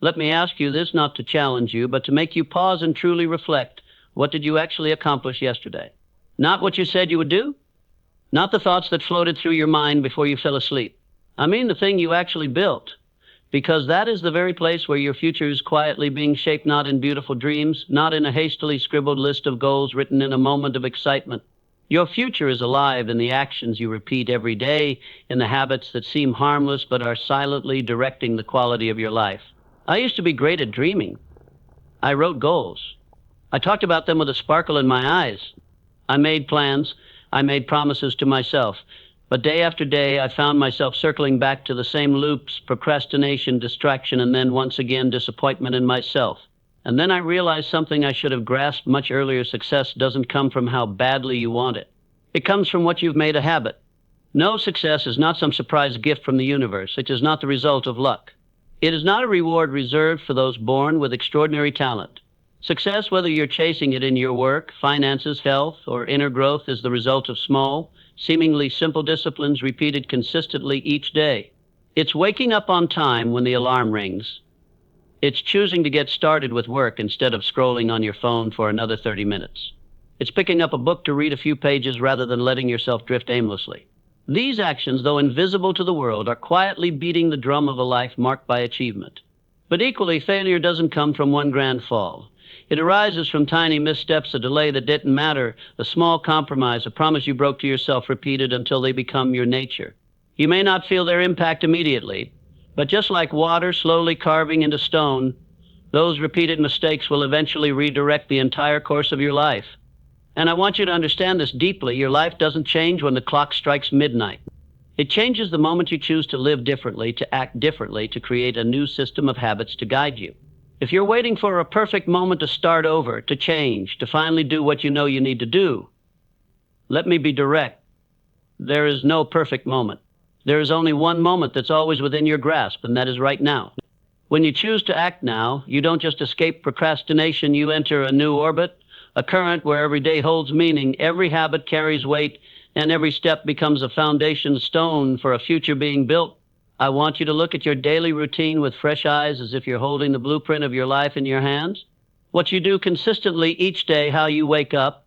Let me ask you this not to challenge you, but to make you pause and truly reflect. What did you actually accomplish yesterday? Not what you said you would do? Not the thoughts that floated through your mind before you fell asleep. I mean the thing you actually built. Because that is the very place where your future is quietly being shaped, not in beautiful dreams, not in a hastily scribbled list of goals written in a moment of excitement. Your future is alive in the actions you repeat every day, in the habits that seem harmless but are silently directing the quality of your life. I used to be great at dreaming. I wrote goals. I talked about them with a sparkle in my eyes. I made plans. I made promises to myself. But day after day, I found myself circling back to the same loops: procrastination, distraction, and then once again disappointment in myself. And then I realized something I should have grasped much earlier. Success doesn't come from how badly you want it. It comes from what you've made a habit. No, success is not some surprise gift from the universe. It is not the result of luck. It is not a reward reserved for those born with extraordinary talent. Success, whether you're chasing it in your work, finances, health, or inner growth, is the result of small, seemingly simple disciplines repeated consistently each day. It's waking up on time when the alarm rings. It's choosing to get started with work instead of scrolling on your phone for another 30 minutes. It's picking up a book to read a few pages rather than letting yourself drift aimlessly. These actions, though invisible to the world, are quietly beating the drum of a life marked by achievement. But equally, failure doesn't come from one grand fall. It arises from tiny missteps, a delay that didn't matter, a small compromise, a promise you broke to yourself repeated until they become your nature. You may not feel their impact immediately, but just like water slowly carving into stone, those repeated mistakes will eventually redirect the entire course of your life. And I want you to understand this deeply. Your life doesn't change when the clock strikes midnight. It changes the moment you choose to live differently, to act differently, to create a new system of habits to guide you. If you're waiting for a perfect moment to start over, to change, to finally do what you know you need to do, let me be direct. There is no perfect moment. There is only one moment that's always within your grasp, and that is right now. When you choose to act now, you don't just escape procrastination, you enter a new orbit, a current where every day holds meaning, every habit carries weight, and every step becomes a foundation stone for a future being built. I want you to look at your daily routine with fresh eyes, as if you're holding the blueprint of your life in your hands. What you do consistently each day, how you wake up,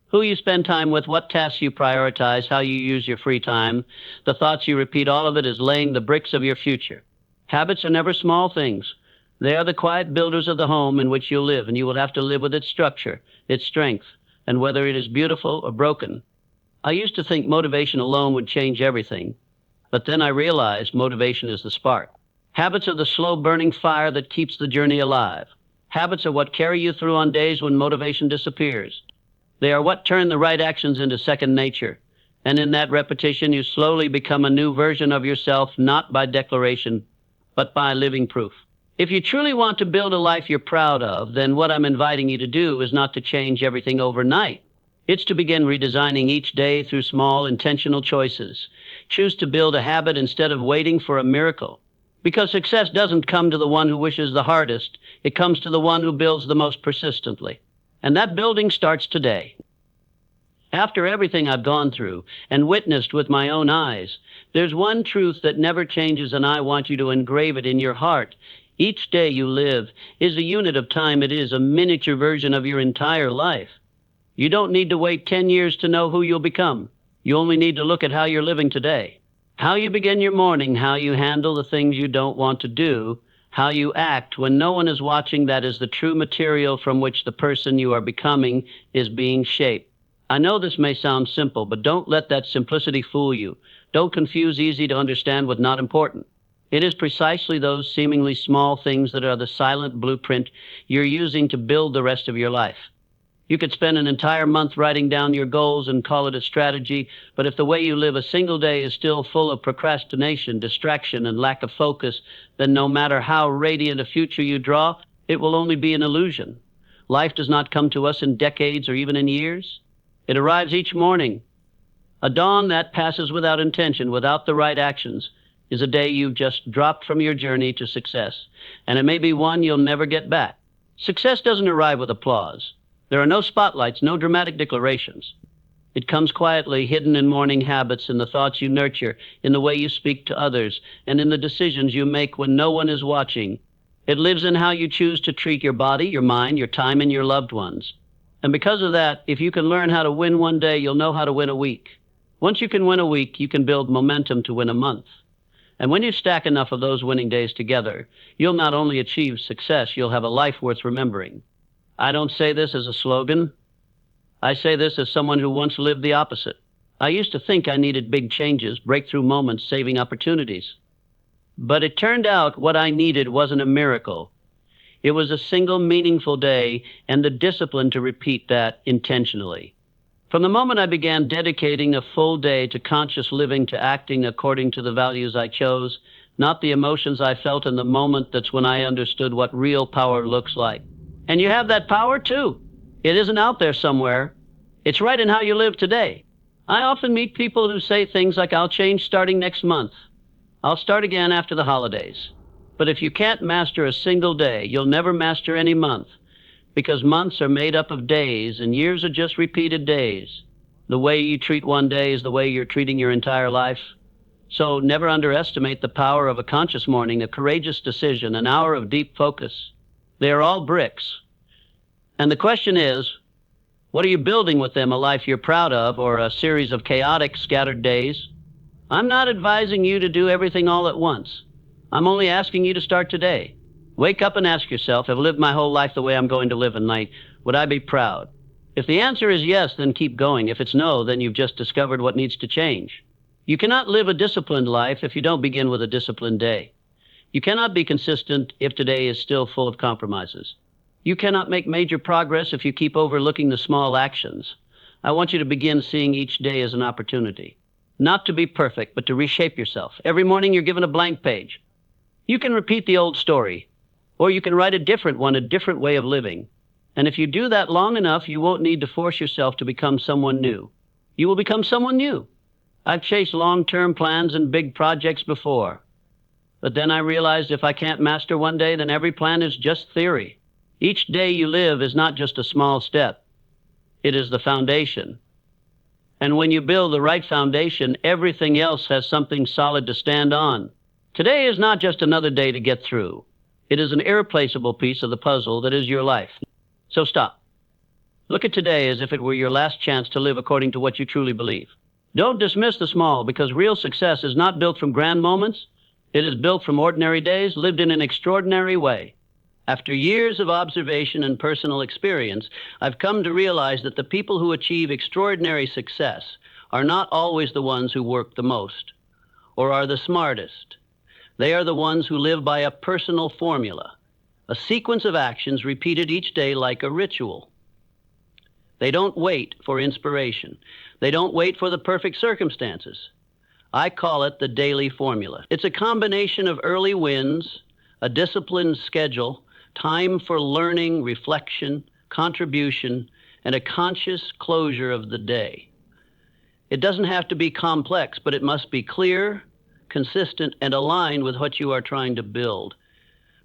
who you spend time with, what tasks you prioritize, how you use your free time, the thoughts you repeat, all of it is laying the bricks of your future. Habits are never small things. They are the quiet builders of the home in which you'll live, and you will have to live with its structure, its strength, and whether it is beautiful or broken. I used to think motivation alone would change everything, but then I realized motivation is the spark. Habits are the slow-burning fire that keeps the journey alive. Habits are what carry you through on days when motivation disappears. They are what turn the right actions into second nature. And in that repetition, you slowly become a new version of yourself, not by declaration, but by living proof. If you truly want to build a life you're proud of, then what I'm inviting you to do is not to change everything overnight. It's to begin redesigning each day through small, intentional choices. Choose to build a habit instead of waiting for a miracle. Because success doesn't come to the one who wishes the hardest. It comes to the one who builds the most persistently. And that building starts today. After everything I've gone through and witnessed with my own eyes, there's one truth that never changes, and I want you to engrave it in your heart. Each day you live is a unit of time. It is a miniature version of your entire life. You don't need to wait 10 years to know who you'll become. You only need to look at how you're living today. How you begin your morning, how you handle the things you don't want to do, how you act when no one is watching, that is the true material from which the person you are becoming is being shaped. I know this may sound simple, but don't let that simplicity fool you. Don't confuse easy to understand with not important. It is precisely those seemingly small things that are the silent blueprint you're using to build the rest of your life. You could spend an entire month writing down your goals and call it a strategy, but if the way you live a single day is still full of procrastination, distraction, and lack of focus, then no matter how radiant a future you draw, it will only be an illusion. Life does not come to us in decades or even in years. It arrives each morning. A dawn that passes without intention, without the right actions, is a day you've just dropped from your journey to success, and it may be one you'll never get back. Success doesn't arrive with applause. There are no spotlights, no dramatic declarations. It comes quietly, hidden in morning habits, in the thoughts you nurture, in the way you speak to others, and in the decisions you make when no one is watching. It lives in how you choose to treat your body, your mind, your time, and your loved ones. And because of that, if you can learn how to win one day, you'll know how to win a week. Once you can win a week, you can build momentum to win a month. And when you stack enough of those winning days together, you'll not only achieve success, you'll have a life worth remembering. I don't say this as a slogan. I say this as someone who once lived the opposite. I used to think I needed big changes, breakthrough moments, saving opportunities. But it turned out what I needed wasn't a miracle. It was a single meaningful day and the discipline to repeat that intentionally. From the moment I began dedicating a full day to conscious living, to acting according to the values I chose, not the emotions I felt in the moment, that's when I understood what real power looks like. And you have that power too. It isn't out there somewhere. It's right in how you live today. I often meet people who say things like, I'll change starting next month. I'll start again after the holidays. But if you can't master a single day, you'll never master any month. Because months are made up of days, and years are just repeated days. The way you treat one day is the way you're treating your entire life. So never underestimate the power of a conscious morning, a courageous decision, an hour of deep focus. They are all bricks. And the question is, what are you building with them, a life you're proud of, or a series of chaotic, scattered days? I'm not advising you to do everything all at once. I'm only asking you to start today. Wake up and ask yourself, have I lived my whole life the way I'm going to live at night? Would I be proud? If the answer is yes, then keep going. If it's no, then you've just discovered what needs to change. You cannot live a disciplined life if you don't begin with a disciplined day. You cannot be consistent if today is still full of compromises. You cannot make major progress if you keep overlooking the small actions. I want you to begin seeing each day as an opportunity. Not to be perfect, but to reshape yourself. Every morning you're given a blank page. You can repeat the old story, or you can write a different one, a different way of living. And if you do that long enough, you won't need to force yourself to become someone new. You will become someone new. I've chased long-term plans and big projects before. But then I realized if I can't master one day, then every plan is just theory. Each day you live is not just a small step. It is the foundation. And when you build the right foundation, everything else has something solid to stand on. Today is not just another day to get through. It is an irreplaceable piece of the puzzle that is your life. So stop. Look at today as if it were your last chance to live according to what you truly believe. Don't dismiss the small, because real success is not built from grand moments. It is built from ordinary days lived in an extraordinary way. After years of observation and personal experience, I've come to realize that the people who achieve extraordinary success are not always the ones who work the most or are the smartest. They are the ones who live by a personal formula, a sequence of actions repeated each day like a ritual. They don't wait for inspiration. They don't wait for the perfect circumstances. I call it the daily formula. It's a combination of early wins, a disciplined schedule, time for learning, reflection, contribution, and a conscious closure of the day. It doesn't have to be complex, but it must be clear, consistent, and aligned with what you are trying to build.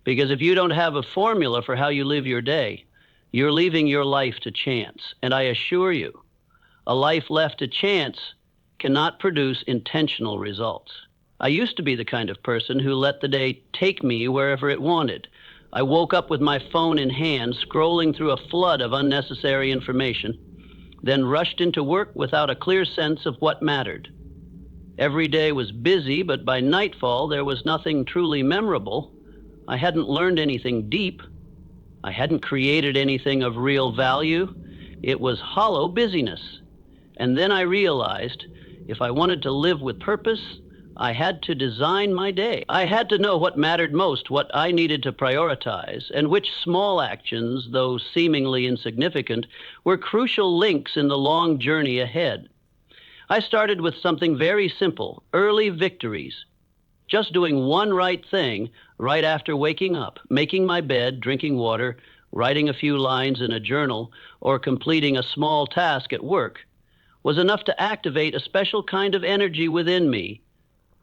Because if you don't have a formula for how you live your day, you're leaving your life to chance. And I assure you, a life left to chance cannot produce intentional results. I used to be the kind of person who let the day take me wherever it wanted. I woke up with my phone in hand, scrolling through a flood of unnecessary information, then rushed into work without a clear sense of what mattered. Every day was busy, but by nightfall there was nothing truly memorable. I hadn't learned anything deep. I hadn't created anything of real value. It was hollow busyness. And then I realized if I wanted to live with purpose, I had to design my day. I had to know what mattered most, what I needed to prioritize, and which small actions, though seemingly insignificant, were crucial links in the long journey ahead. I started with something very simple, early victories. Just doing one right thing right after waking up, making my bed, drinking water, writing a few lines in a journal, or completing a small task at work, was enough to activate a special kind of energy within me.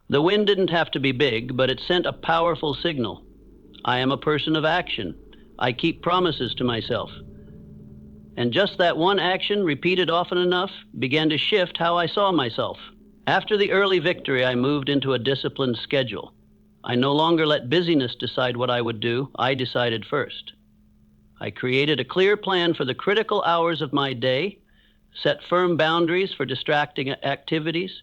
The win didn't have to be big, but it sent a powerful signal. I am a person of action. I keep promises to myself. And just that one action, repeated often enough, began to shift how I saw myself. After the early victory, I moved into a disciplined schedule. I no longer let busyness decide what I would do. I decided first. I created a clear plan for the critical hours of my day, set firm boundaries for distracting activities,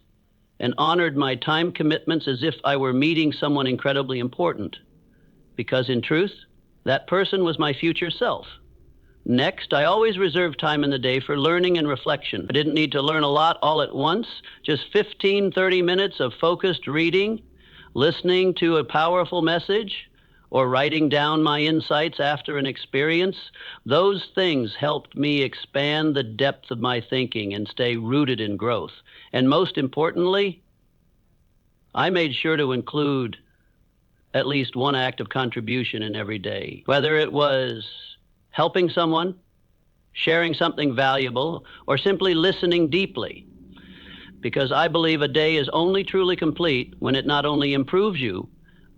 and honored my time commitments as if I were meeting someone incredibly important. Because in truth, that person was my future self. Next, I always reserved time in the day for learning and reflection. I didn't need to learn a lot all at once, just 15, 30 minutes of focused reading, listening to a powerful message, or writing down my insights after an experience. Those things helped me expand the depth of my thinking and stay rooted in growth. And most importantly, I made sure to include at least one act of contribution in every day, whether it was helping someone, sharing something valuable, or simply listening deeply. Because I believe a day is only truly complete when it not only improves you,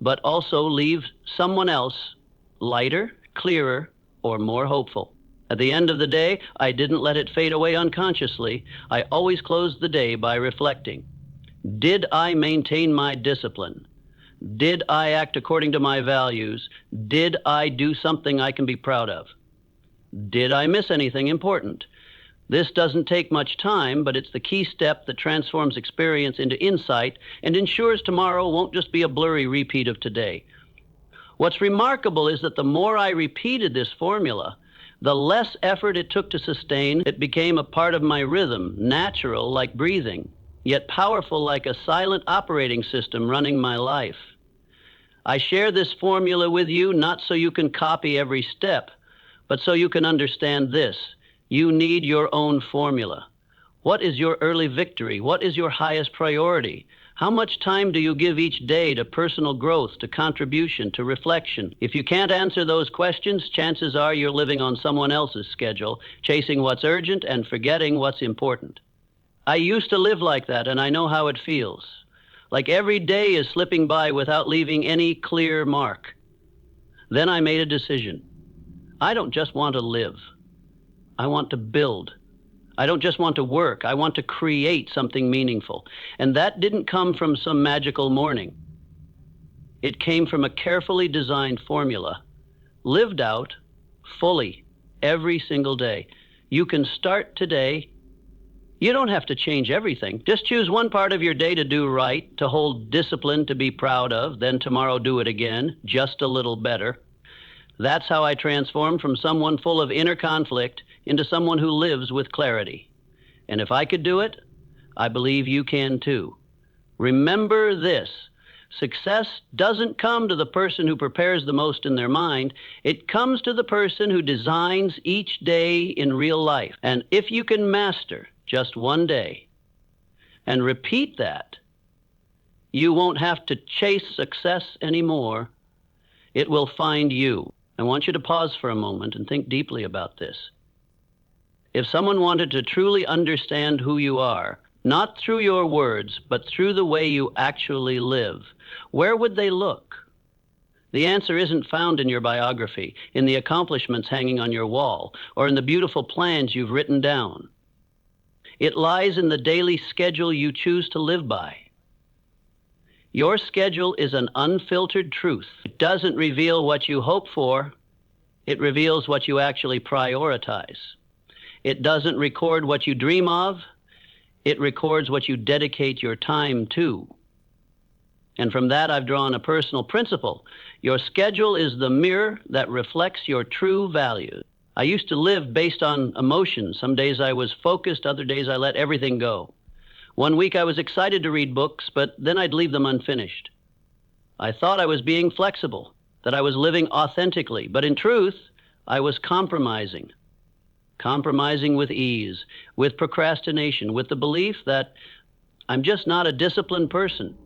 but also leaves someone else lighter, clearer, or more hopeful. At the end of the day, I didn't let it fade away unconsciously. I always closed the day by reflecting. Did I maintain my discipline? Did I act according to my values? Did I do something I can be proud of? Did I miss anything important? This doesn't take much time, but it's the key step that transforms experience into insight and ensures tomorrow won't just be a blurry repeat of today. What's remarkable is that the more I repeated this formula, the less effort it took to sustain. It became a part of my rhythm, natural like breathing, yet powerful like a silent operating system running my life. I share this formula with you not so you can copy every step, but so you can understand this. You need your own formula. What is your early victory? What is your highest priority? How much time do you give each day to personal growth, to contribution, to reflection? If you can't answer those questions, chances are you're living on someone else's schedule, chasing what's urgent and forgetting what's important. I used to live like that, and I know how it feels. Like every day is slipping by without leaving any clear mark. Then I made a decision. I don't just want to live. I want to build. I don't just want to work. I want to create something meaningful. And that didn't come from some magical morning. It came from a carefully designed formula, lived out fully every single day. You can start today. You don't have to change everything. Just choose one part of your day to do right, to hold discipline to be proud of, then tomorrow do it again, just a little better. That's how I transformed from someone full of inner conflict into someone who lives with clarity. And if I could do it, I believe you can too. Remember this: success doesn't come to the person who prepares the most in their mind. It comes to the person who designs each day in real life. And if you can master just one day and repeat that, you won't have to chase success anymore. It will find you. I want you to pause for a moment and think deeply about this. If someone wanted to truly understand who you are, not through your words, but through the way you actually live, where would they look? The answer isn't found in your biography, in the accomplishments hanging on your wall, or in the beautiful plans you've written down. It lies in the daily schedule you choose to live by. Your schedule is an unfiltered truth. It doesn't reveal what you hope for. It reveals what you actually prioritize. It doesn't record what you dream of. It records what you dedicate your time to. And from that, I've drawn a personal principle. Your schedule is the mirror that reflects your true values. I used to live based on emotions. Some days I was focused, other days I let everything go. One week I was excited to read books, but then I'd leave them unfinished. I thought I was being flexible, that I was living authentically, but in truth, I was compromising. Compromising with ease, with procrastination, with the belief that I'm just not a disciplined person.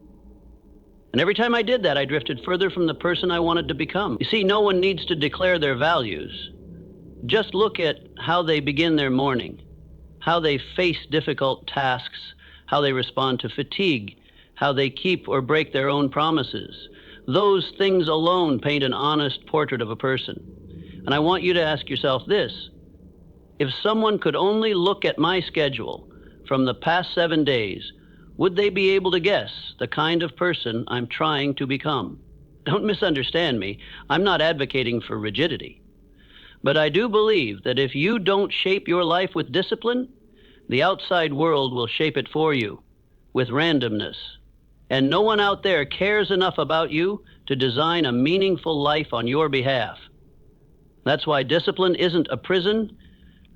And every time I did that, I drifted further from the person I wanted to become. You see, no one needs to declare their values. Just look at how they begin their morning, how they face difficult tasks, how they respond to fatigue, how they keep or break their own promises. Those things alone paint an honest portrait of a person. And I want you to ask yourself this: if someone could only look at my schedule from the past 7 days, would they be able to guess the kind of person I'm trying to become? Don't misunderstand me. I'm not advocating for rigidity. But I do believe that if you don't shape your life with discipline, the outside world will shape it for you with randomness. And no one out there cares enough about you to design a meaningful life on your behalf. That's why discipline isn't a prison.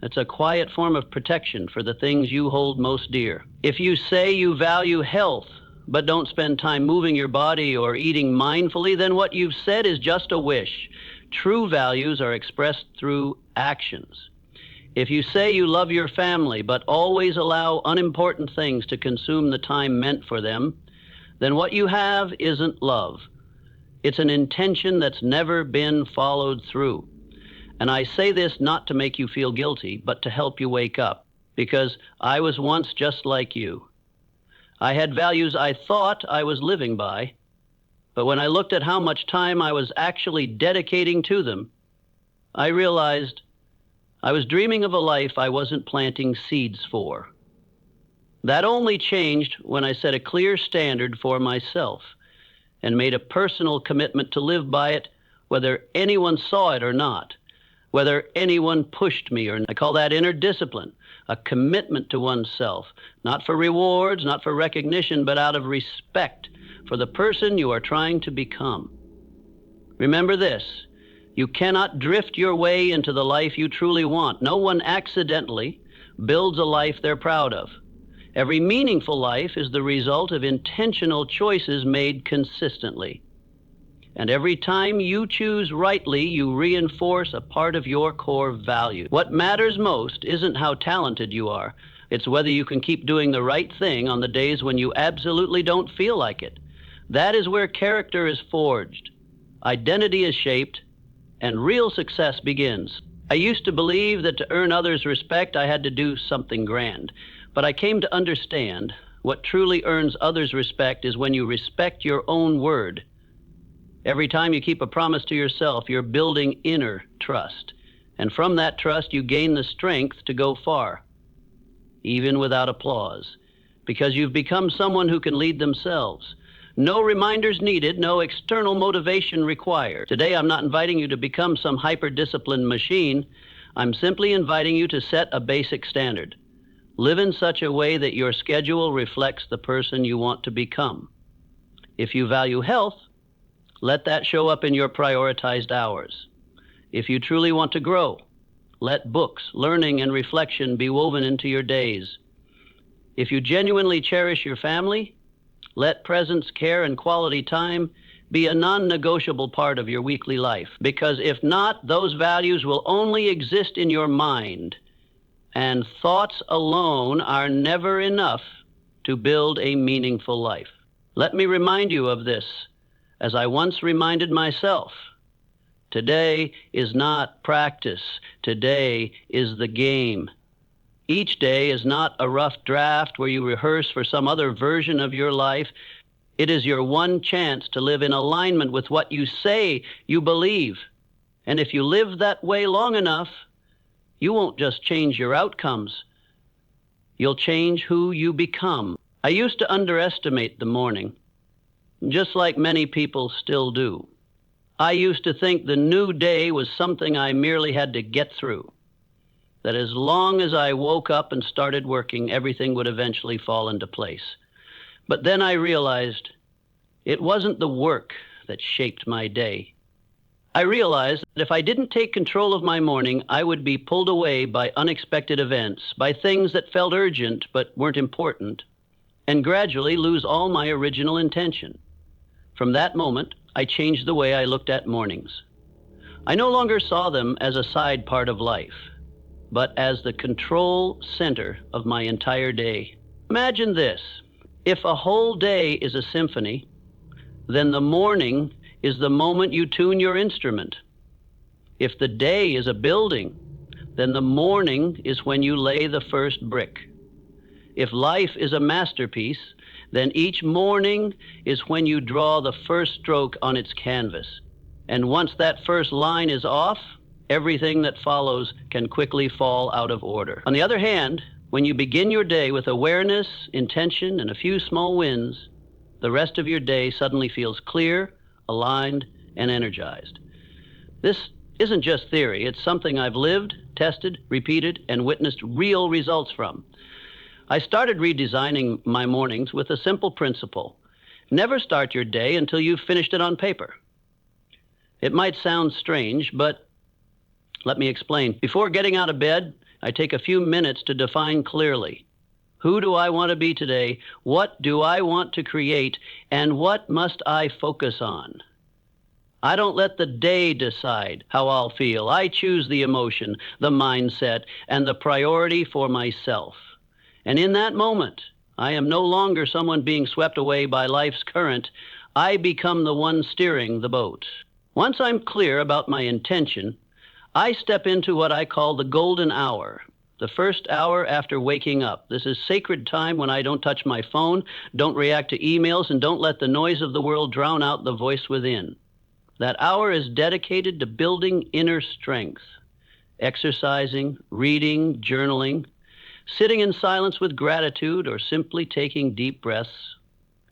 It's a quiet form of protection for the things you hold most dear. If you say you value health, but don't spend time moving your body or eating mindfully, then what you've said is just a wish. True values are expressed through actions. If you say you love your family, but always allow unimportant things to consume the time meant for them, then what you have isn't love. It's an intention that's never been followed through. And I say this not to make you feel guilty, but to help you wake up, because I was once just like you. I had values I thought I was living by, but when I looked at how much time I was actually dedicating to them, I realized I was dreaming of a life I wasn't planting seeds for. That only changed when I set a clear standard for myself and made a personal commitment to live by it, whether anyone saw it or not, whether anyone pushed me or not. I call that inner discipline, a commitment to oneself, not for rewards, not for recognition, but out of respect for the person you are trying to become. Remember this, you cannot drift your way into the life you truly want. No one accidentally builds a life they're proud of. Every meaningful life is the result of intentional choices made consistently. And every time you choose rightly, you reinforce a part of your core value. What matters most isn't how talented you are. It's whether you can keep doing the right thing on the days when you absolutely don't feel like it. That is where character is forged, identity is shaped, and real success begins. I used to believe that to earn others' respect, I had to do something grand. But I came to understand what truly earns others' respect is when you respect your own word. Every time you keep a promise to yourself, you're building inner trust. And from that trust, you gain the strength to go far, even without applause, because you've become someone who can lead themselves. No reminders needed, no external motivation required. Today, I'm not inviting you to become some hyper-disciplined machine. I'm simply inviting you to set a basic standard. Live in such a way that your schedule reflects the person you want to become. If you value health, let that show up in your prioritized hours. If you truly want to grow, let books, learning, and reflection be woven into your days. If you genuinely cherish your family, let presence, care, and quality time be a non-negotiable part of your weekly life. Because if not, those values will only exist in your mind, and thoughts alone are never enough to build a meaningful life. Let me remind you of this, as I once reminded myself. Today is not practice. Today is the game. Each day is not a rough draft where you rehearse for some other version of your life. It is your one chance to live in alignment with what you say you believe. And if you live that way long enough, you won't just change your outcomes. You'll change who you become. I used to underestimate the morning, just like many people still do. I used to think the new day was something I merely had to get through, that as long as I woke up and started working, everything would eventually fall into place. But then I realized it wasn't the work that shaped my day. I realized that if I didn't take control of my morning, I would be pulled away by unexpected events, by things that felt urgent but weren't important, and gradually lose all my original intention. From that moment, I changed the way I looked at mornings. I no longer saw them as a side part of life, but as the control center of my entire day. Imagine this. If a whole day is a symphony, then the morning is the moment you tune your instrument. If the day is a building, then the morning is when you lay the first brick. If life is a masterpiece, then each morning is when you draw the first stroke on its canvas. And once that first line is off, everything that follows can quickly fall out of order. On the other hand, When you begin your day with awareness, intention, and a few small wins, the rest of your day suddenly feels clear, aligned, and energized. This isn't just theory. It's something I've lived, tested, repeated, and witnessed real results from. I started redesigning my mornings with a simple principle. Never start your day until you've finished it on paper. It might sound strange, but let me explain. Before getting out of bed, I take a few minutes to define clearly. Who do I want to be today? What do I want to create? And what must I focus on? I don't let the day decide how I'll feel. I choose the emotion, the mindset, and the priority for myself. And in that moment, I am no longer someone being swept away by life's current. I become the one steering the boat. Once I'm clear about my intention, I step into what I call the golden hour, the first hour after waking up. This is sacred time when I don't touch my phone, don't react to emails, and don't let the noise of the world drown out the voice within. That hour is dedicated to building inner strength, exercising, reading, journaling, sitting in silence with gratitude, or simply taking deep breaths,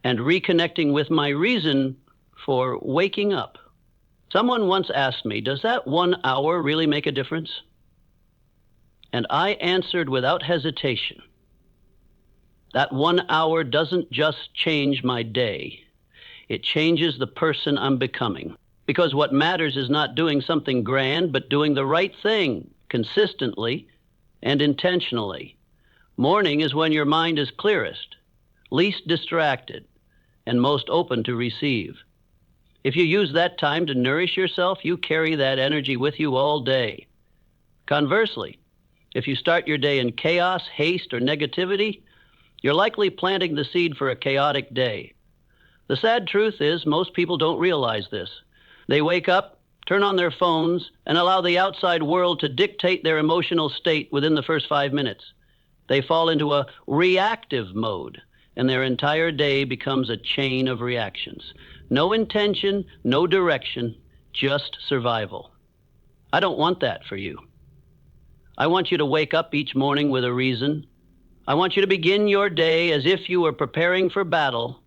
and reconnecting with my reason for waking up. Someone once asked me, does that 1 hour really make a difference? And I answered without hesitation, that 1 hour doesn't just change my day. It changes the person I'm becoming. Because what matters is not doing something grand, but doing the right thing consistently and intentionally. Morning is when your mind is clearest, least distracted, and most open to receive. If you use that time to nourish yourself, you carry that energy with you all day. Conversely, if you start your day in chaos, haste, or negativity, you're likely planting the seed for a chaotic day. The sad truth is most people don't realize this. They wake up, turn on their phones, and allow the outside world to dictate their emotional state within the first 5 minutes. They fall into a reactive mode, and their entire day becomes a chain of reactions. No intention, no direction, just survival. I don't want that for you. I want you to wake up each morning with a reason. I want you to begin your day as if you were preparing for battle,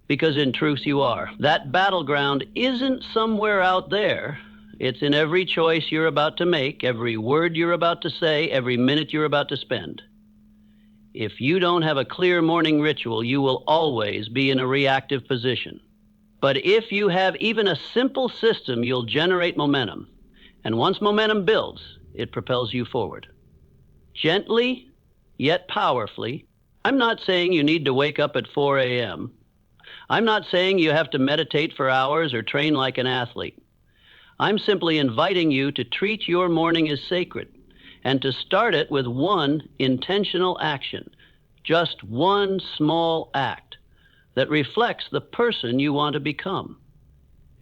because in truth you are. That battleground isn't somewhere out there. It's in every choice you're about to make, every word you're about to say, every minute you're about to spend. If you don't have a clear morning ritual, you will always be in a reactive position. But if you have even a simple system, you'll generate momentum. And once momentum builds, it propels you forward. Gently, yet powerfully. I'm not saying you need to wake up at 4 a.m. I'm not saying you have to meditate for hours or train like an athlete. I'm simply inviting you to treat your morning as sacred and to start it with one intentional action, just one small act that reflects the person you want to become.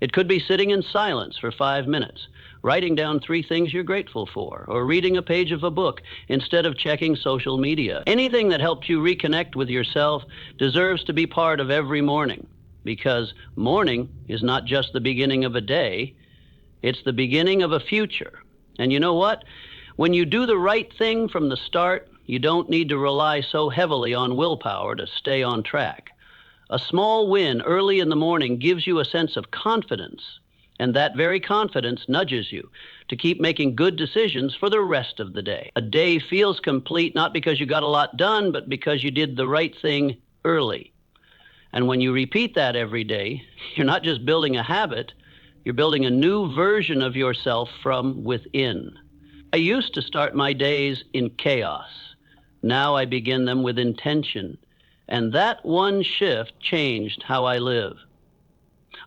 It could be sitting in silence for 5 minutes, writing down 3 things you're grateful for, or reading a page of a book instead of checking social media. Anything that helps you reconnect with yourself deserves to be part of every morning, because morning is not just the beginning of a day, it's the beginning of a future. And you know what? When you do the right thing from the start, you don't need to rely so heavily on willpower to stay on track. A small win early in the morning gives you a sense of confidence, and that very confidence nudges you to keep making good decisions for the rest of the day. A day feels complete not because you got a lot done, but because you did the right thing early. And when you repeat that every day, you're not just building a habit, you're building a new version of yourself from within. I used to start my days in chaos. Now I begin them with intention. And that one shift changed how I live.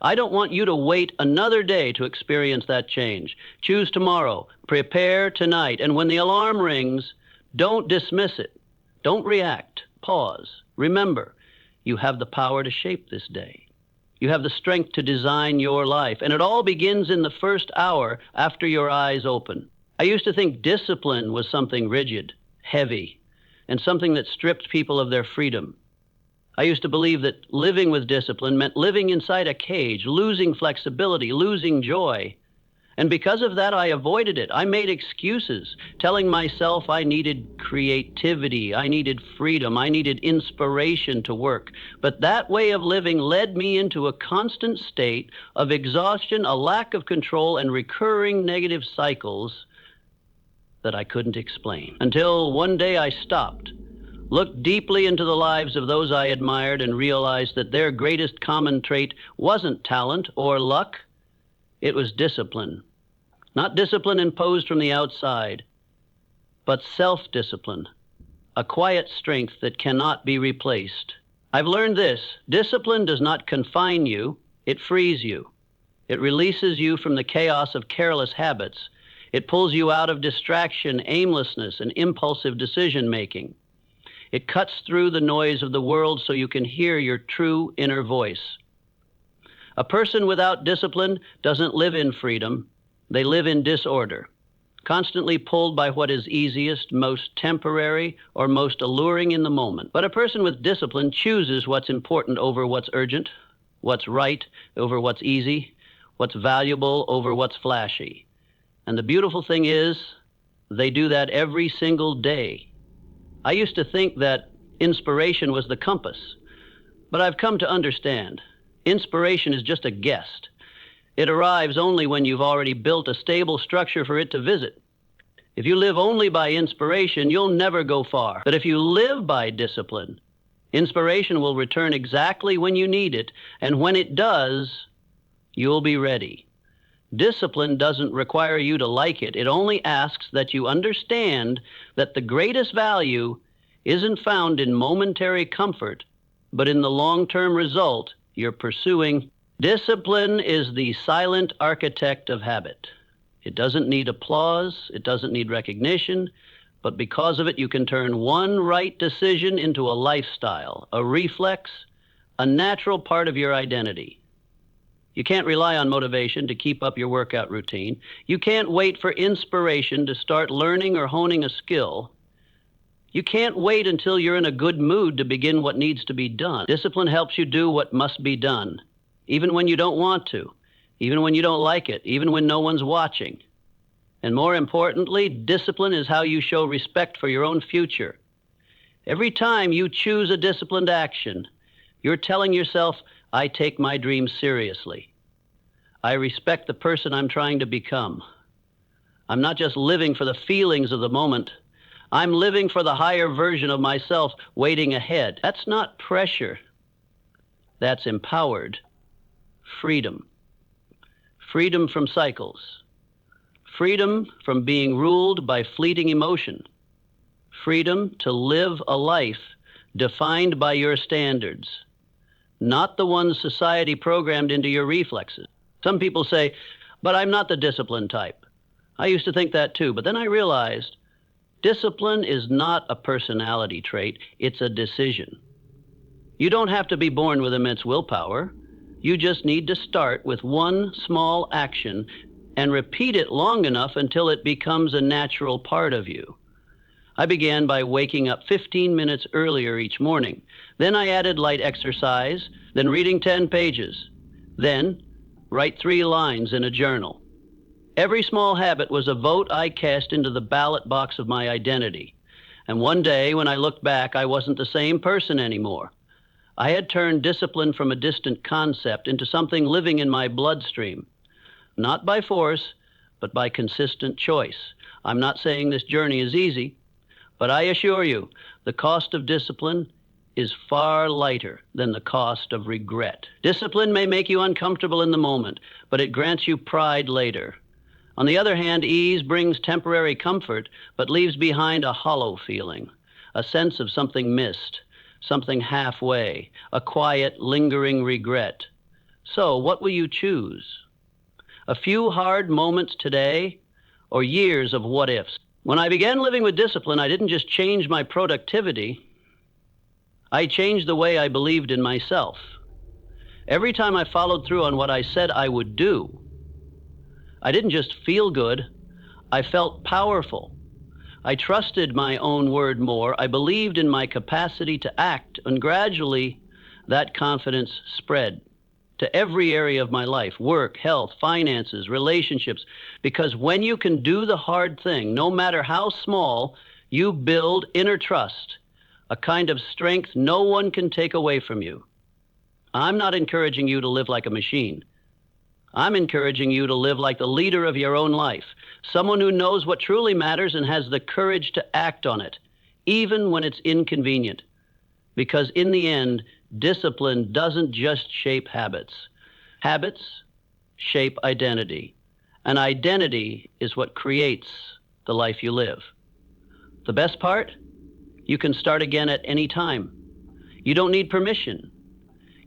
I don't want you to wait another day to experience that change. Choose tomorrow. Prepare tonight. And when the alarm rings, don't dismiss it. Don't react. Pause. Remember, you have the power to shape this day. You have the strength to design your life. And it all begins in the first hour after your eyes open. I used to think discipline was something rigid, heavy, and something that stripped people of their freedom. I used to believe that living with discipline meant living inside a cage, losing flexibility, losing joy. And because of that, I avoided it. I made excuses, telling myself I needed creativity, I needed freedom, I needed inspiration to work. But that way of living led me into a constant state of exhaustion, a lack of control, and recurring negative cycles that I couldn't explain. Until one day I stopped, looked deeply into the lives of those I admired, and realized that their greatest common trait wasn't talent or luck. It was discipline. Not discipline imposed from the outside, but self-discipline, a quiet strength that cannot be replaced. I've learned this: discipline does not confine you, it frees you. It releases you from the chaos of careless habits. It pulls you out of distraction, aimlessness, and impulsive decision-making. It cuts through the noise of the world so you can hear your true inner voice. A person without discipline doesn't live in freedom. They live in disorder, constantly pulled by what is easiest, most temporary, or most alluring in the moment. But a person with discipline chooses what's important over what's urgent, what's right over what's easy, what's valuable over what's flashy. And the beautiful thing is, they do that every single day. I used to think that inspiration was the compass, but I've come to understand inspiration is just a guest. It arrives only when you've already built a stable structure for it to visit. If you live only by inspiration, you'll never go far. But if you live by discipline, inspiration will return exactly when you need it, and when it does, you'll be ready. Discipline doesn't require you to like it. It only asks that you understand that the greatest value isn't found in momentary comfort, but in the long-term result you're pursuing. Discipline is the silent architect of habit. It doesn't need applause, it doesn't need recognition, but because of it you can turn one right decision into a lifestyle, a reflex, a natural part of your identity. You can't rely on motivation to keep up your workout routine. You can't wait for inspiration to start learning or honing a skill. You can't wait until you're in a good mood to begin what needs to be done. Discipline helps you do what must be done, even when you don't want to, even when you don't like it, even when no one's watching. And more importantly, discipline is how you show respect for your own future. Every time you choose a disciplined action, you're telling yourself, I take my dreams seriously. I respect the person I'm trying to become. I'm not just living for the feelings of the moment. I'm living for the higher version of myself waiting ahead. That's not pressure. That's empowered freedom. Freedom from cycles. Freedom from being ruled by fleeting emotion. Freedom to live a life defined by your standards, not the ones society programmed into your reflexes. Some people say, but I'm not the disciplined type. I used to think that too, but then I realized discipline is not a personality trait, it's a decision. You don't have to be born with immense willpower. You just need to start with one small action and repeat it long enough until it becomes a natural part of you. I began by waking up 15 minutes earlier each morning. Then I added light exercise, then reading 10 pages. Then write 3 lines in a journal. Every small habit was a vote I cast into the ballot box of my identity. And one day, when I looked back, I wasn't the same person anymore. I had turned discipline from a distant concept into something living in my bloodstream. Not by force, but by consistent choice. I'm not saying this journey is easy, but I assure you, the cost of discipline is far lighter than the cost of regret. Discipline may make you uncomfortable in the moment, but it grants you pride later. On the other hand, ease brings temporary comfort, but leaves behind a hollow feeling, a sense of something missed, something halfway, a quiet, lingering regret. So, what will you choose? A few hard moments today, or years of what-ifs? When I began living with discipline, I didn't just change my productivity, I changed the way I believed in myself. Every time I followed through on what I said I would do, I didn't just feel good, I felt powerful. I trusted my own word more. I believed in my capacity to act, and gradually that confidence spread. to every area of my life, work, health, finances, relationships, because when you can do the hard thing, no matter how small, you build inner trust, a kind of strength no one can take away from you. I'm not encouraging you to live like a machine. I'm encouraging you to live like the leader of your own life, someone who knows what truly matters and has the courage to act on it, even when it's inconvenient. Because in the end, discipline doesn't just shape habits. Habits shape identity, and identity is what creates the life you live. The best part? You can start again at any time. You don't need permission.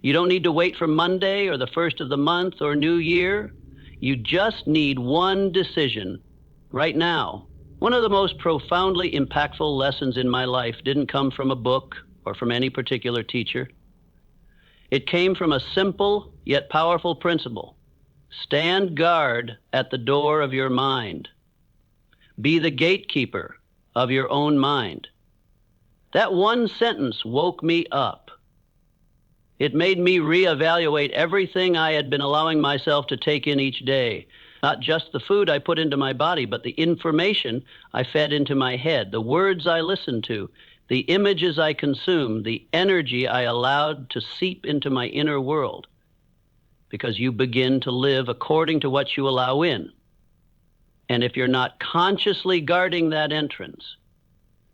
You don't need to wait for Monday or the first of the month or New Year. You just need one decision right now. One of the most profoundly impactful lessons in my life didn't come from a book or from any particular teacher. It came from a simple yet powerful principle. Stand guard at the door of your mind. Be the gatekeeper of your own mind. That one sentence woke me up. It made me reevaluate everything I had been allowing myself to take in each day. Not just the food I put into my body, but the information I fed into my head, the words I listened to, the images I consumed, the energy I allowed to seep into my inner world. Because you begin to live according to what you allow in. And if you're not consciously guarding that entrance,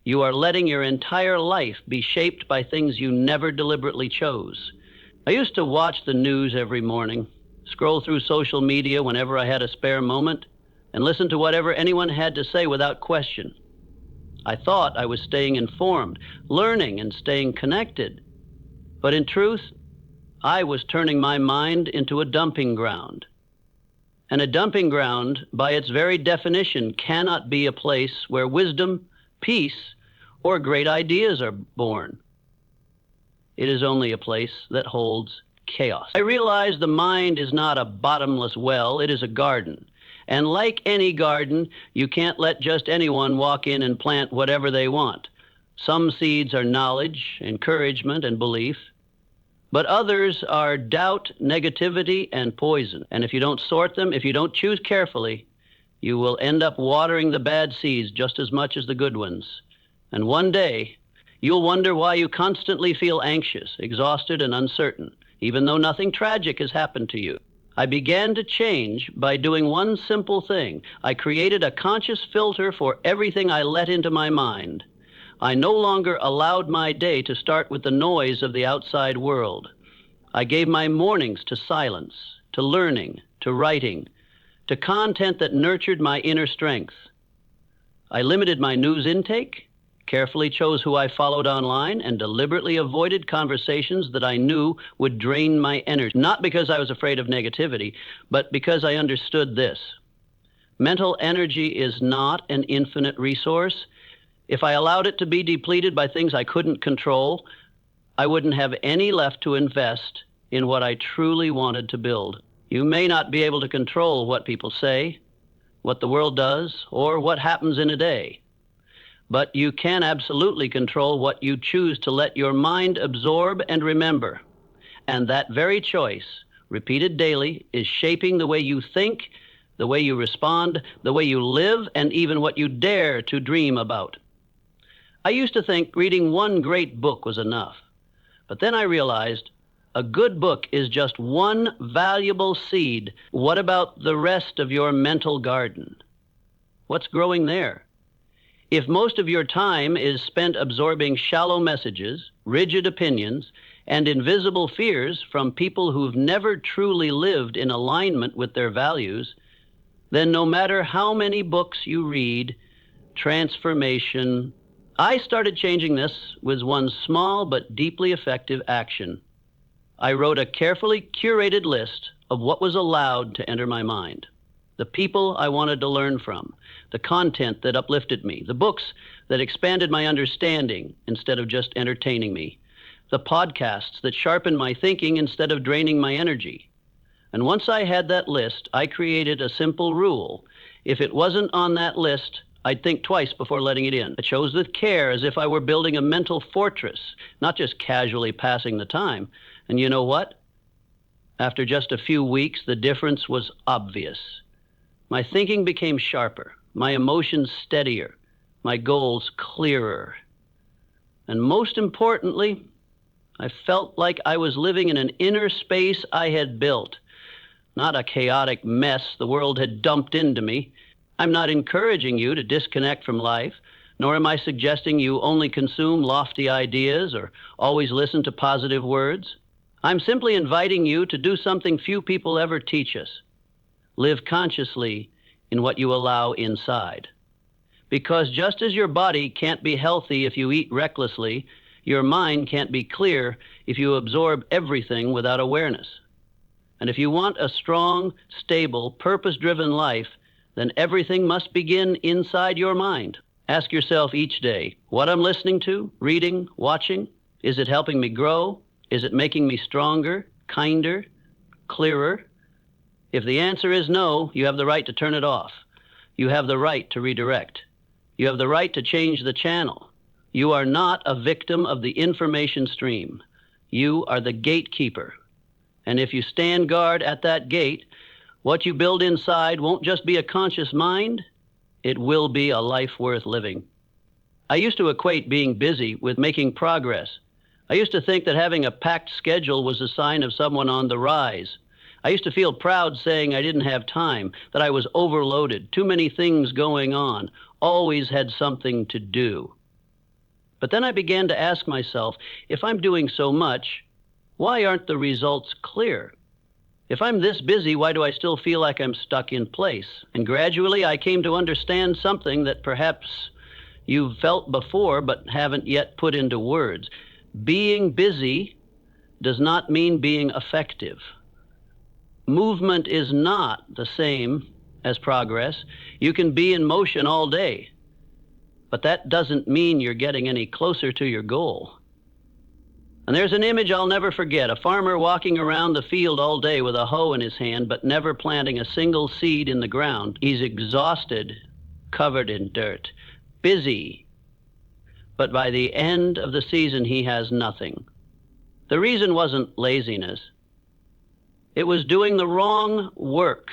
you are letting your entire life be shaped by things you never deliberately chose. I used to watch the news every morning, scroll through social media whenever I had a spare moment, and listen to whatever anyone had to say without question. I thought I was staying informed, learning and staying connected. But in truth, I was turning my mind into a dumping ground. And a dumping ground, by its very definition, cannot be a place where wisdom, peace, or great ideas are born. It is only a place that holds chaos. I realize the mind is not a bottomless well, it is a garden. And like any garden, you can't let just anyone walk in and plant whatever they want. Some seeds are knowledge, encouragement, and belief, but others are doubt, negativity, and poison. And if you don't sort them, if you don't choose carefully, you will end up watering the bad seeds just as much as the good ones. And one day, you'll wonder why you constantly feel anxious, exhausted, and uncertain, even though nothing tragic has happened to you. I began to change by doing one simple thing. I created a conscious filter for everything I let into my mind. I no longer allowed my day to start with the noise of the outside world. I gave my mornings to silence, to learning, to writing, to content that nurtured my inner strength. I limited my news intake, carefully chose who I followed online, and deliberately avoided conversations that I knew would drain my energy. Not because I was afraid of negativity, but because I understood this. Mental energy is not an infinite resource. If I allowed it to be depleted by things I couldn't control, I wouldn't have any left to invest in what I truly wanted to build. You may not be able to control what people say, what the world does, or what happens in a day. But you can absolutely control what you choose to let your mind absorb and remember. And that very choice, repeated daily, is shaping the way you think, the way you respond, the way you live, and even what you dare to dream about. I used to think reading one great book was enough. But then I realized a good book is just one valuable seed. What about the rest of your mental garden? What's growing there? If most of your time is spent absorbing shallow messages, rigid opinions, and invisible fears from people who've never truly lived in alignment with their values, then no matter how many books you read, transformation. I started changing this with one small but deeply effective action. I wrote a carefully curated list of what was allowed to enter my mind. The people I wanted to learn from, the content that uplifted me, the books that expanded my understanding instead of just entertaining me, the podcasts that sharpened my thinking instead of draining my energy. And once I had that list, I created a simple rule. If it wasn't on that list, I'd think twice before letting it in. I chose with care as if I were building a mental fortress, not just casually passing the time. And you know what? After just a few weeks, the difference was obvious. My thinking became sharper, my emotions steadier, my goals clearer. And most importantly, I felt like I was living in an inner space I had built, not a chaotic mess the world had dumped into me. I'm not encouraging you to disconnect from life, nor am I suggesting you only consume lofty ideas or always listen to positive words. I'm simply inviting you to do something few people ever teach us. Live consciously in what you allow inside. Because just as your body can't be healthy if you eat recklessly, your mind can't be clear if you absorb everything without awareness. And if you want a strong, stable, purpose-driven life, then everything must begin inside your mind. Ask yourself each day, what I'm listening to, reading, watching, is it helping me grow? Is it making me stronger, kinder, clearer? If the answer is no, you have the right to turn it off. You have the right to redirect. You have the right to change the channel. You are not a victim of the information stream. You are the gatekeeper. And if you stand guard at that gate, what you build inside won't just be a conscious mind, it will be a life worth living. I used to equate being busy with making progress. I used to think that having a packed schedule was a sign of someone on the rise. I used to feel proud saying I didn't have time, that I was overloaded, too many things going on, always had something to do. But then I began to ask myself, if I'm doing so much, why aren't the results clear? If I'm this busy, why do I still feel like I'm stuck in place? And gradually I came to understand something that perhaps you've felt before but haven't yet put into words. Being busy does not mean being effective. Movement is not the same as progress. You can be in motion all day, but that doesn't mean you're getting any closer to your goal. And there's an image I'll never forget, a farmer walking around the field all day with a hoe in his hand, but never planting a single seed in the ground. He's exhausted, covered in dirt, busy, but by the end of the season, he has nothing. The reason wasn't laziness. It was doing the wrong work.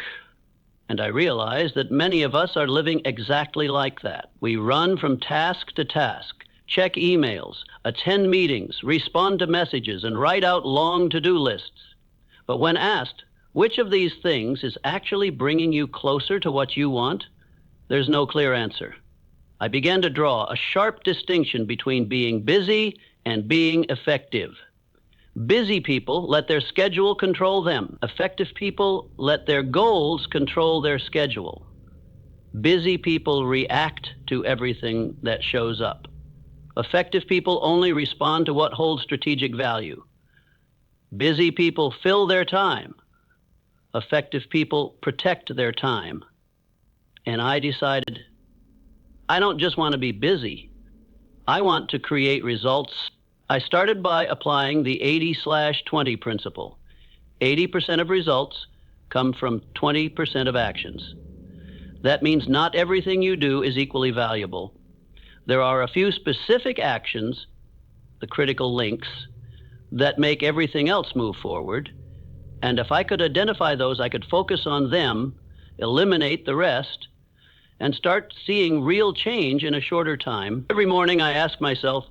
And I realized that many of us are living exactly like that. We run from task to task, check emails, attend meetings, respond to messages, and write out long to-do lists. But when asked, which of these things is actually bringing you closer to what you want, there's no clear answer. I began to draw a sharp distinction between being busy and being effective. Busy people let their schedule control them. Effective people let their goals control their schedule. Busy people react to everything that shows up. Effective people only respond to what holds strategic value. Busy people fill their time. Effective people protect their time. And I decided, I don't just want to be busy. I want to create results. I started by applying the 80/20 principle. 80% of results come from 20% of actions. That means not everything you do is equally valuable. There are a few specific actions, the critical links, that make everything else move forward. And if I could identify those, I could focus on them, eliminate the rest, and start seeing real change in a shorter time. Every morning I ask myself,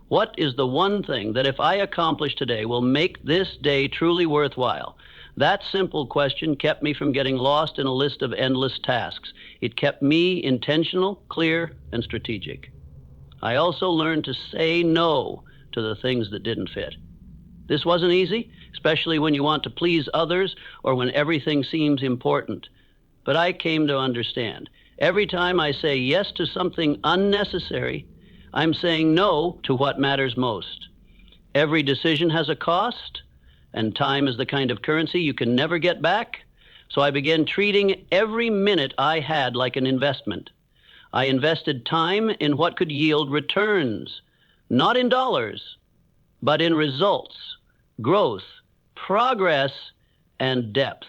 what is the one thing that if I accomplish today will make this day truly worthwhile? That simple question kept me from getting lost in a list of endless tasks. It kept me intentional, clear, and strategic. I also learned to say no to the things that didn't fit. This wasn't easy, especially when you want to please others or when everything seems important. But I came to understand. Every time I say yes to something unnecessary, I'm saying no to what matters most. Every decision has a cost, and time is the kind of currency you can never get back. So I began treating every minute I had like an investment. I invested time in what could yield returns, not in dollars, but in results, growth, progress, and depth.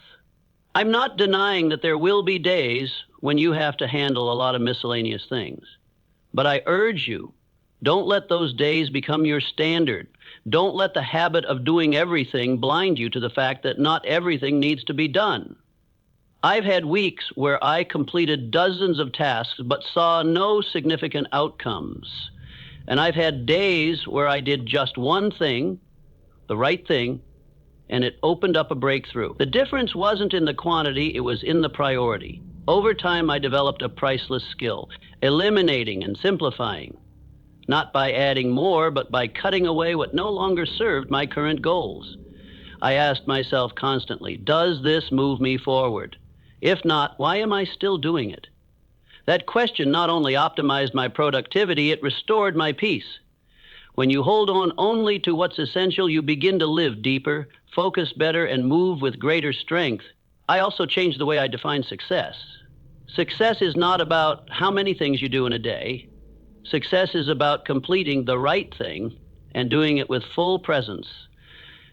I'm not denying that there will be days when you have to handle a lot of miscellaneous things. But I urge you, Don't let those days become your standard. Don't let the habit of doing everything blind you to the fact that not everything needs to be done. I've had weeks where I completed dozens of tasks but saw no significant outcomes. And I've had days where I did just one thing, the right thing, and it opened up a breakthrough. The difference wasn't in the quantity, it was in the priority. Over time, I developed a priceless skill, eliminating and simplifying, not by adding more, but by cutting away what no longer served my current goals. I asked myself constantly, does this move me forward? If not, why am I still doing it? That question not only optimized my productivity, it restored my peace. When you hold on only to what's essential, you begin to live deeper, focus better, and move with greater strength. I also changed the way I define success. Success is not about how many things you do in a day. Success is about completing the right thing and doing it with full presence.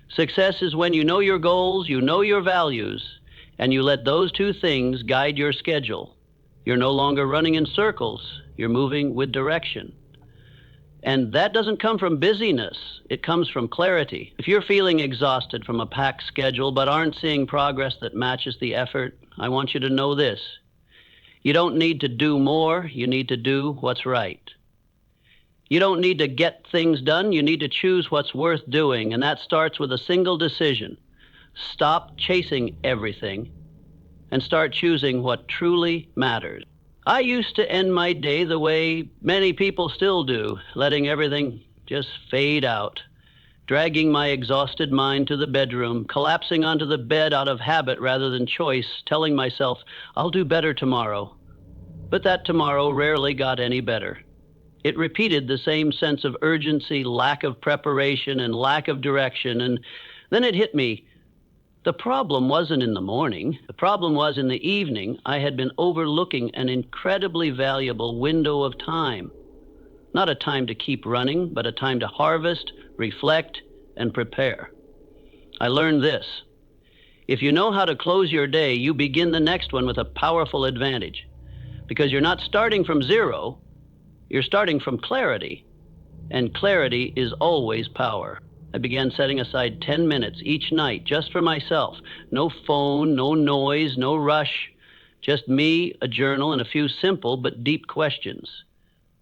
Success is when you know your goals, you know your values, and you let those two things guide your schedule. You're no longer running in circles, you're moving with direction. And that doesn't come from busyness, it comes from clarity. If you're feeling exhausted from a packed schedule but aren't seeing progress that matches the effort, I want you to know this. You don't need to do more, you need to do what's right. You don't need to get things done, you need to choose what's worth doing, and that starts with a single decision. Stop chasing everything and start choosing what truly matters. I used to end my day the way many people still do, letting everything just fade out, dragging my exhausted mind to the bedroom, collapsing onto the bed out of habit rather than choice, telling myself, I'll do better tomorrow. But that tomorrow rarely got any better. It repeated the same sense of urgency, lack of preparation, and lack of direction, and then it hit me. The problem wasn't in the morning. The problem was in the evening. I had been overlooking an incredibly valuable window of time. Not a time to keep running, but a time to harvest, reflect, and prepare. I learned this. If you know how to close your day, you begin the next one with a powerful advantage. Because you're not starting from zero, you're starting from clarity. And clarity is always power. I began setting aside 10 minutes each night just for myself. No phone, no noise, no rush. Just me, a journal, and a few simple but deep questions.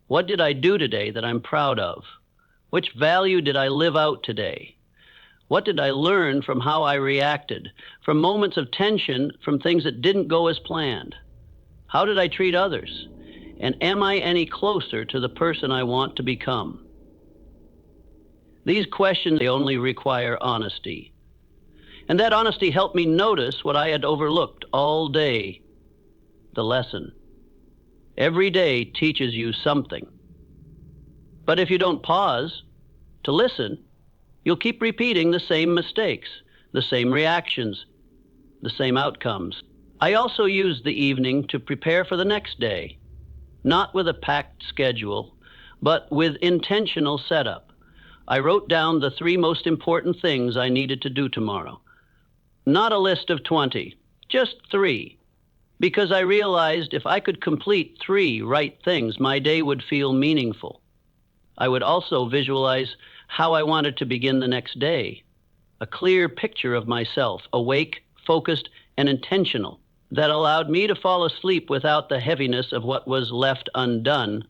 What did I do today that I'm proud of? Which value did I live out today? What did I learn from how I reacted? From moments of tension, from things that didn't go as planned? How did I treat others? And am I any closer to the person I want to become? These questions, they only require honesty. And that honesty helped me notice what I had overlooked all day, the lesson. Every day teaches you something. But if you don't pause to listen, you'll keep repeating the same mistakes, the same reactions, the same outcomes. I also used the evening to prepare for the next day, not with a packed schedule, but with intentional setup. I wrote down the 3 most important things I needed to do tomorrow. Not a list of 20, just 3. Because I realized if I could complete 3 right things, my day would feel meaningful. I would also visualize how I wanted to begin the next day. A clear picture of myself, awake, focused, and intentional, that allowed me to fall asleep without the heaviness of what was left undone,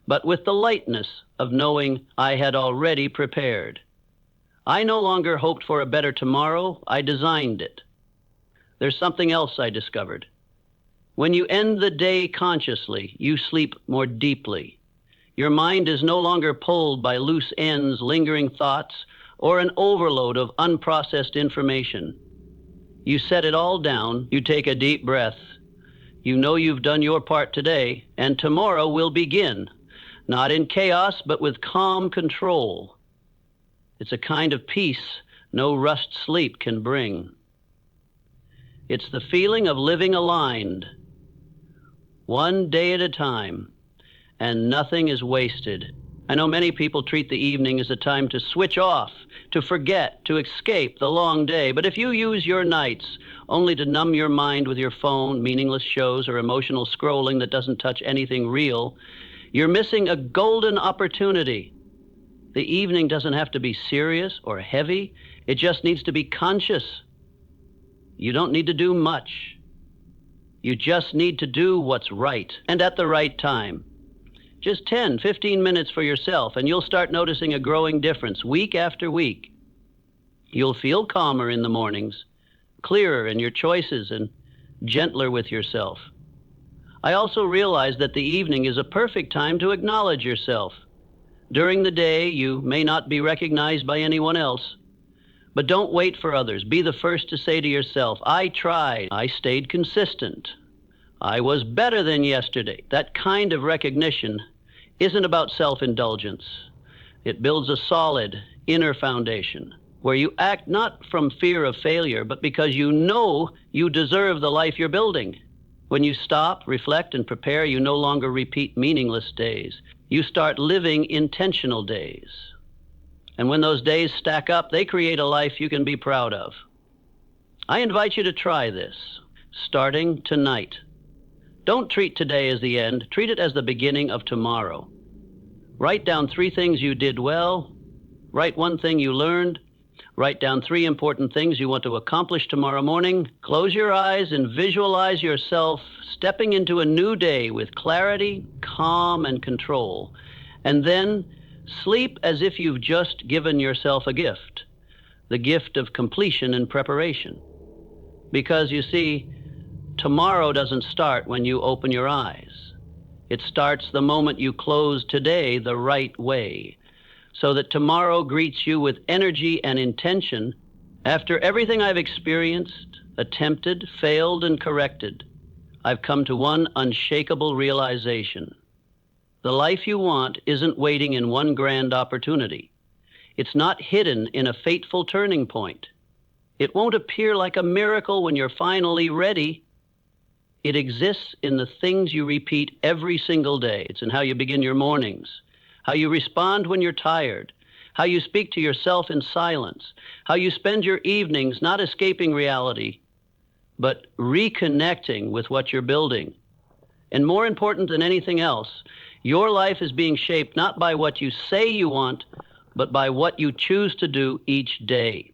but with the lightness of knowing I had already prepared. I no longer hoped for a better tomorrow, I designed it. There's something else I discovered. When you end the day consciously, you sleep more deeply. Your mind is no longer pulled by loose ends, lingering thoughts, or an overload of unprocessed information. You set it all down, you take a deep breath. You know you've done your part today, and tomorrow will begin. Not in chaos, but with calm control. It's a kind of peace no rushed sleep can bring. It's the feeling of living aligned, one day at a time, and nothing is wasted. I know many people treat the evening as a time to switch off, to forget, to escape the long day. But if you use your nights only to numb your mind with your phone, meaningless shows, or emotional scrolling that doesn't touch anything real, You're missing a golden opportunity. The evening doesn't have to be serious or heavy. It just needs to be conscious. You don't need to do much. You just need to do what's right and at the right time. Just 10, 15 minutes for yourself, and you'll start noticing a growing difference week after week. You'll feel calmer in the mornings, clearer in your choices, and gentler with yourself. I also realize that the evening is a perfect time to acknowledge yourself. During the day, you may not be recognized by anyone else, but don't wait for others. Be the first to say to yourself, I tried, I stayed consistent, I was better than yesterday. That kind of recognition isn't about self-indulgence. It builds a solid inner foundation where you act not from fear of failure, but because you know you deserve the life you're building. When you stop, reflect, and prepare, you no longer repeat meaningless days. You start living intentional days. And when those days stack up, they create a life you can be proud of. I invite you to try this, starting tonight. Don't treat today as the end. Treat it as the beginning of tomorrow. Write down 3 things you did well. Write 1 thing you learned. Write down 3 important things you want to accomplish tomorrow morning. Close your eyes and visualize yourself stepping into a new day with clarity, calm, and control. And then sleep as if you've just given yourself a gift, the gift of completion and preparation. Because you see, tomorrow doesn't start when you open your eyes. It starts the moment you close today the right way, so that tomorrow greets you with energy and intention. After everything I've experienced, attempted, failed, and corrected, I've come to one unshakable realization. The life you want isn't waiting in one grand opportunity. It's not hidden in a fateful turning point. It won't appear like a miracle when you're finally ready. It exists in the things you repeat every single day. It's in how you begin your mornings, how you respond when you're tired, how you speak to yourself in silence, how you spend your evenings not escaping reality, but reconnecting with what you're building. And more important than anything else, your life is being shaped not by what you say you want, but by what you choose to do each day.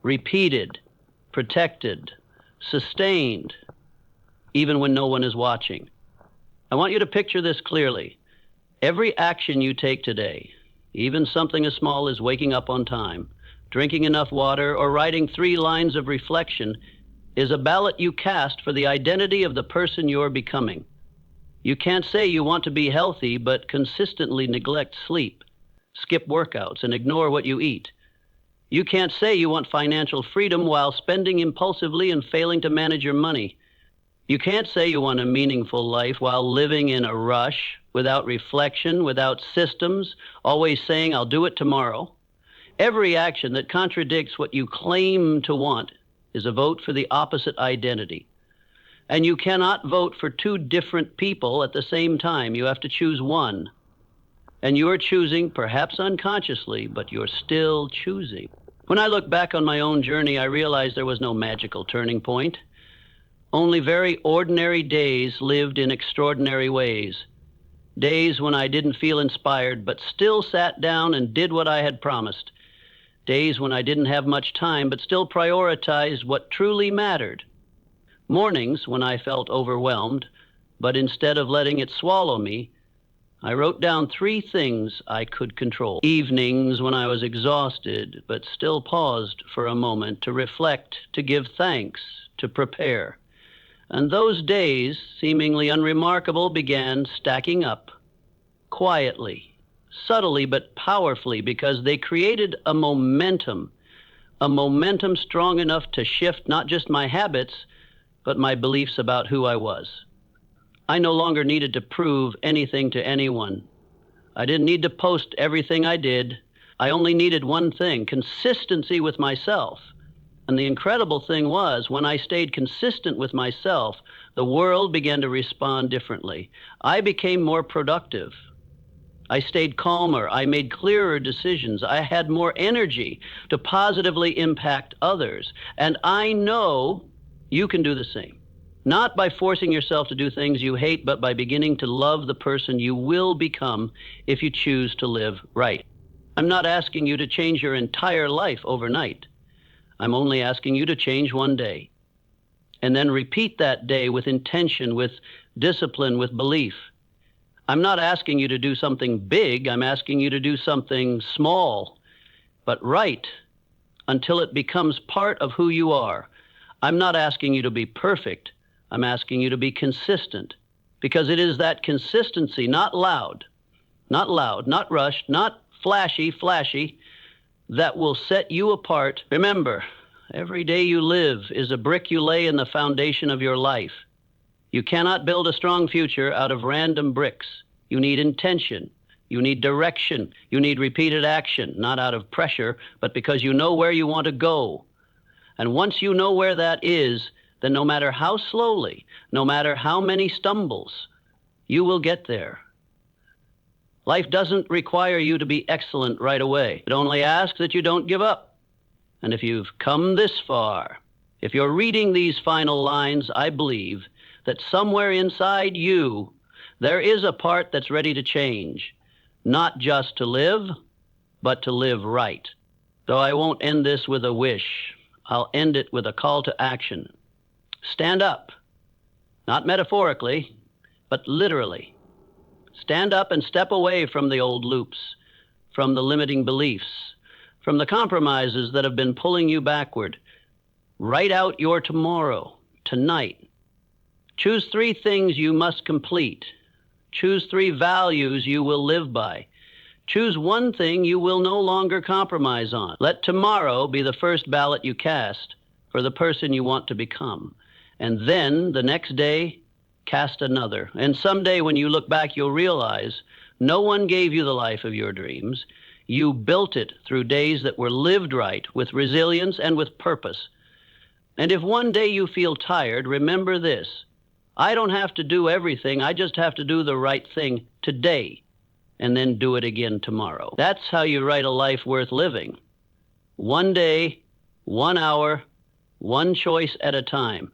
Repeated, protected, sustained, even when no one is watching. I want you to picture this clearly. Every action you take today, even something as small as waking up on time, drinking enough water, or writing 3 lines of reflection, is a ballot you cast for the identity of the person you're becoming. You can't say you want to be healthy, but consistently neglect sleep, skip workouts, and ignore what you eat. You can't say you want financial freedom while spending impulsively and failing to manage your money. You can't say you want a meaningful life while living in a rush, without reflection, without systems, always saying, I'll do it tomorrow. Every action that contradicts what you claim to want is a vote for the opposite identity. And you cannot vote for 2 different people at the same time. You have to choose one. And you're choosing, perhaps unconsciously, but you're still choosing. When I look back on my own journey, I realized there was no magical turning point. Only very ordinary days lived in extraordinary ways. Days when I didn't feel inspired, but still sat down and did what I had promised. Days when I didn't have much time, but still prioritized what truly mattered. Mornings when I felt overwhelmed, but instead of letting it swallow me, I wrote down 3 things I could control. Evenings when I was exhausted, but still paused for a moment to reflect, to give thanks, to prepare. And those days, seemingly unremarkable, began stacking up, quietly, subtly but powerfully, because they created a momentum strong enough to shift not just my habits, but my beliefs about who I was. I no longer needed to prove anything to anyone. I didn't need to post everything I did. I only needed one thing: consistency with myself. And the incredible thing was, when I stayed consistent with myself, the world began to respond differently. I became more productive. I stayed calmer. I made clearer decisions. I had more energy to positively impact others. And I know you can do the same. Not by forcing yourself to do things you hate, but by beginning to love the person you will become if you choose to live right. I'm not asking you to change your entire life overnight. I'm only asking you to change one day. And then repeat that day with intention, with discipline, with belief. I'm not asking you to do something big. I'm asking you to do something small, but right, until it becomes part of who you are. I'm not asking you to be perfect. I'm asking you to be consistent, because it is that consistency, not loud, not rushed, not flashy, that will set you apart. Remember, every day you live is a brick you lay in the foundation of your life. You cannot build a strong future out of random bricks. You need intention. You need direction. You need repeated action, not out of pressure, but because you know where you want to go. And once you know where that is, then no matter how slowly, no matter how many stumbles, you will get there. Life doesn't require you to be excellent right away. It only asks that you don't give up. And if you've come this far, if you're reading these final lines, I believe that somewhere inside you, there is a part that's ready to change, not just to live, but to live right. Though I won't end this with a wish, I'll end it with a call to action. Stand up, not metaphorically, but literally. Stand up and step away from the old loops, from the limiting beliefs, from the compromises that have been pulling you backward. Write out your tomorrow, tonight. Choose 3 things you must complete. Choose 3 values you will live by. Choose 1 thing you will no longer compromise on. Let tomorrow be the first ballot you cast for the person you want to become. And then the next day, cast another. And someday when you look back, you'll realize no one gave you the life of your dreams. You built it through days that were lived right, with resilience and with purpose. And if one day you feel tired, remember this. I don't have to do everything. I just have to do the right thing today and then do it again tomorrow. That's how you write a life worth living. 1 day, 1 hour, 1 choice at a time,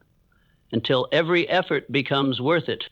until every effort becomes worth it.